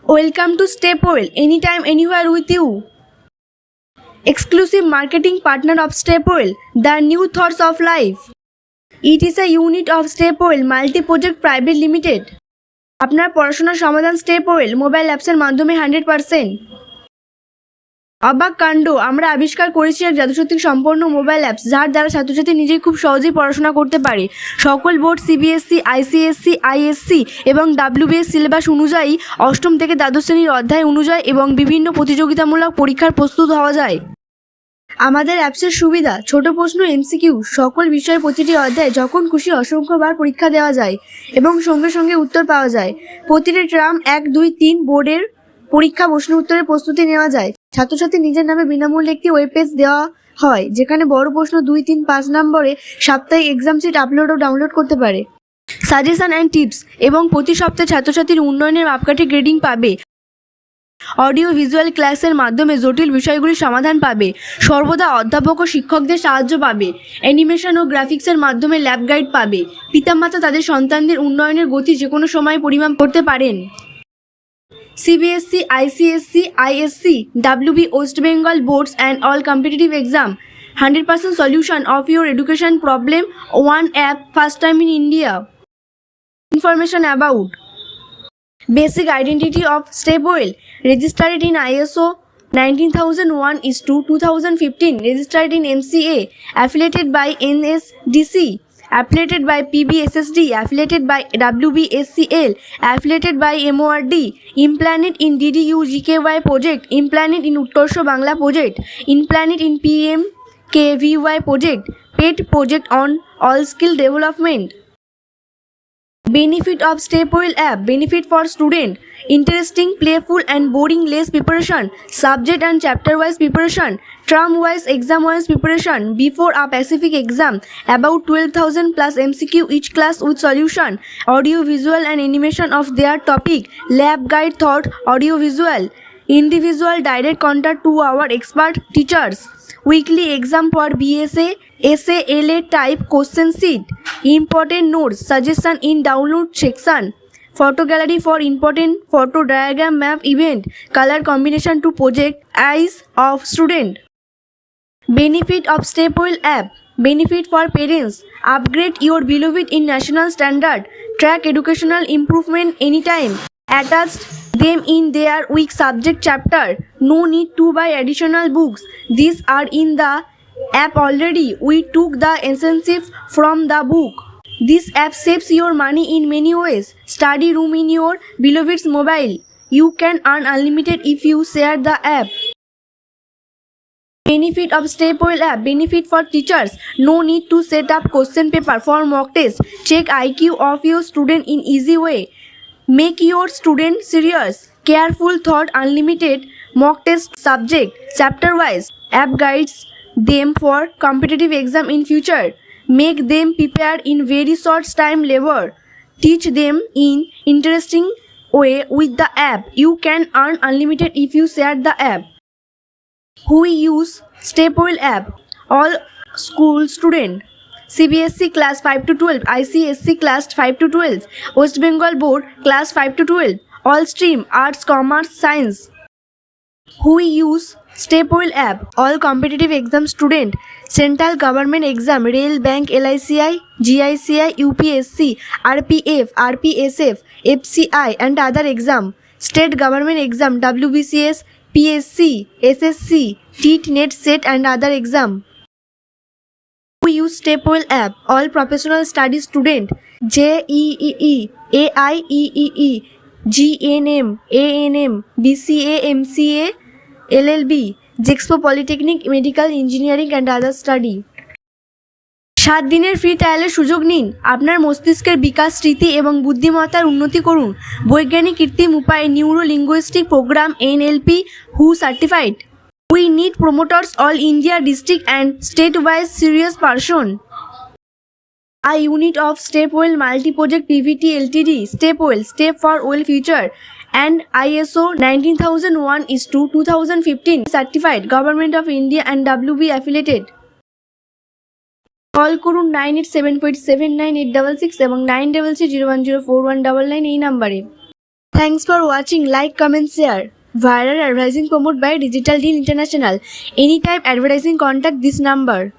Welcome to STEPWELL, anytime, anywhere with you. Exclusive marketing partner of STEPWELL, the new thoughts of life. It is a unit of STEPWELL Multi-Project Private Limited. আপনার পড়াশোনার সমাধান STEPWELL mobile অ্যাপসের মাধ্যমে 100%। অবাক কাণ্ড, আমরা আবিষ্কার করেছি এক জাদুশক্তি সম্পন্ন মোবাইল অ্যাপস যার দ্বারা ছাত্রছাত্রী নিজেই খুব সহজেই পড়াশোনা করতে পারে। সকল বোর্ড CBSC, ICSC, ISC এবং WBS সিলেবাস অনুযায়ী অষ্টম থেকে দ্বাদশ শ্রেণীর অধ্যায় অনুযায়ী এবং বিভিন্ন প্রতিযোগিতামূলক পরীক্ষার প্রস্তুত হওয়া যায়। আমাদের অ্যাপসের সুবিধা, ছোট প্রশ্ন MCQ, সকল বিষয়ে প্রতিটি অধ্যায় যখন খুশি অসংখ্যবার পরীক্ষা দেওয়া যায় এবং সঙ্গে সঙ্গে উত্তর পাওয়া যায়। প্রতিটি ট্রাম 1, 2, 3 বোর্ডের পরীক্ষা প্রশ্ন উত্তরের প্রস্তুতি নেওয়া যায়। ছাত্রছাত্রী নিজের নামে বিনামূল্যে একটি ওয়েব পেজ দেওয়া হয় যেখানে বড় প্রশ্ন 2, 3, 5 নম্বরে সাপ্তাহিক এক্সাম শিট আপলোড ও ডাউনলোড করতে পারে। সাজেশন অ্যান্ড টিপস এবং প্রতি সপ্তাহে ছাত্রছাত্রীর উন্নয়নের মাপকাঠি গ্রেডিং পাবে। অডিও ভিজুয়াল ক্লাসের মাধ্যমে জটিল বিষয়গুলির সমাধান পাবে। সর্বদা অধ্যাপক ও শিক্ষকদের সাহায্য পাবে। অ্যানিমেশন ও গ্রাফিক্সের মাধ্যমে ল্যাব গাইড পাবে। পিতামাতা তাদের সন্তানদের উন্নয়নের গতি যে কোনো সময় পরিমাপ করতে পারেন। CBSC, ICSC, ISC, WB West Bengal boards and all competitive exam. 100% solution of your education problem. One app, first time in India. Information about basic identity of STEPWELL. Registered in ISO 19001:2015. Registered in MCA. Affiliated by NSDC. Affiliated by PBSSD, affiliated by WBSCL, affiliated by MORD, implanted in DDU GKY project, implanted in Utkarsha Bangla project, implanted in PMKVY project, paid project on all skill development. Benefit of STEPWELL app, benefit for student, interesting, playful and boring less preparation, subject and chapter wise preparation, term wise, exam wise preparation, before a Pacific exam, about 12,000 plus MCQ each class with solution, audio visual and animation of their topic, lab guide thought, audio visual, individual direct contact to our expert teachers, weekly exam for BSA, SA, LA type question sheet, important notes, suggestion in download section, photo gallery for important photo diagram map event, color combination to project eyes of student. Benefit of STEPWELL app, benefit for parents, upgrade your beloved in national standard, track educational improvement anytime, attached them in their weak subject chapter, no need to buy additional books, these are in the app already, we took the essence from the book. This app saves your money in many ways. Study room in your beloved's mobile. You can earn unlimited if you share the app. Benefit of STEPWELL app, benefit for teachers. No need to set up question paper for mock test. Check IQ of your student in easy way. Make your student serious. Careful thought, unlimited mock test subject, chapter wise. App guides them for competitive exam in future. Make them prepare in very short time labor. Teach them in interesting way with the app. You can earn unlimited if you share the app. Who use STEPWELL app? All school student. CBSC class 5 to 12, ICSC class 5 to 12, West Bengal board class 5 to 12, all stream arts, commerce, science. Who use STEPWELL app? All competitive exam student, central government exam, rail, bank, LICI, GICI, UPSC, RPF, RPSF, FCI and other exam, state government exam, WBCS, PSC, SSC, TET, NET, SET and other exam. Who use STEPWELL app? All professional study student, JEE, AIEEE, GNM, ANM, BCA, MCA, LLB, JEXPO Polytechnic, Medical Engineering and other study. 7 দিনের free ট্রায়ালের সুযোগ নিন। আপনার মস্তিষ্কের বিকাশ, স্মৃতি এবং বুদ্ধিমত্তার উন্নতি করুন বৈজ্ঞানিক কৃত্রিম উপায়ে neuro linguistic program NLP who certified. We need promoters all India district and state wise serious person. A unit of STEPWELL Multi-Project PVT Ltd. STEPWELL, Step for Well Future and ISO 19001:2015 certified, Government of India and WB affiliated. Call করুন 9878798866 এবং 9330104199 এই নাম্বারে। Thanks for watching. Like, comment, share. Viral advertising promoted by Digital Deal International. Anytime advertising, contact this number.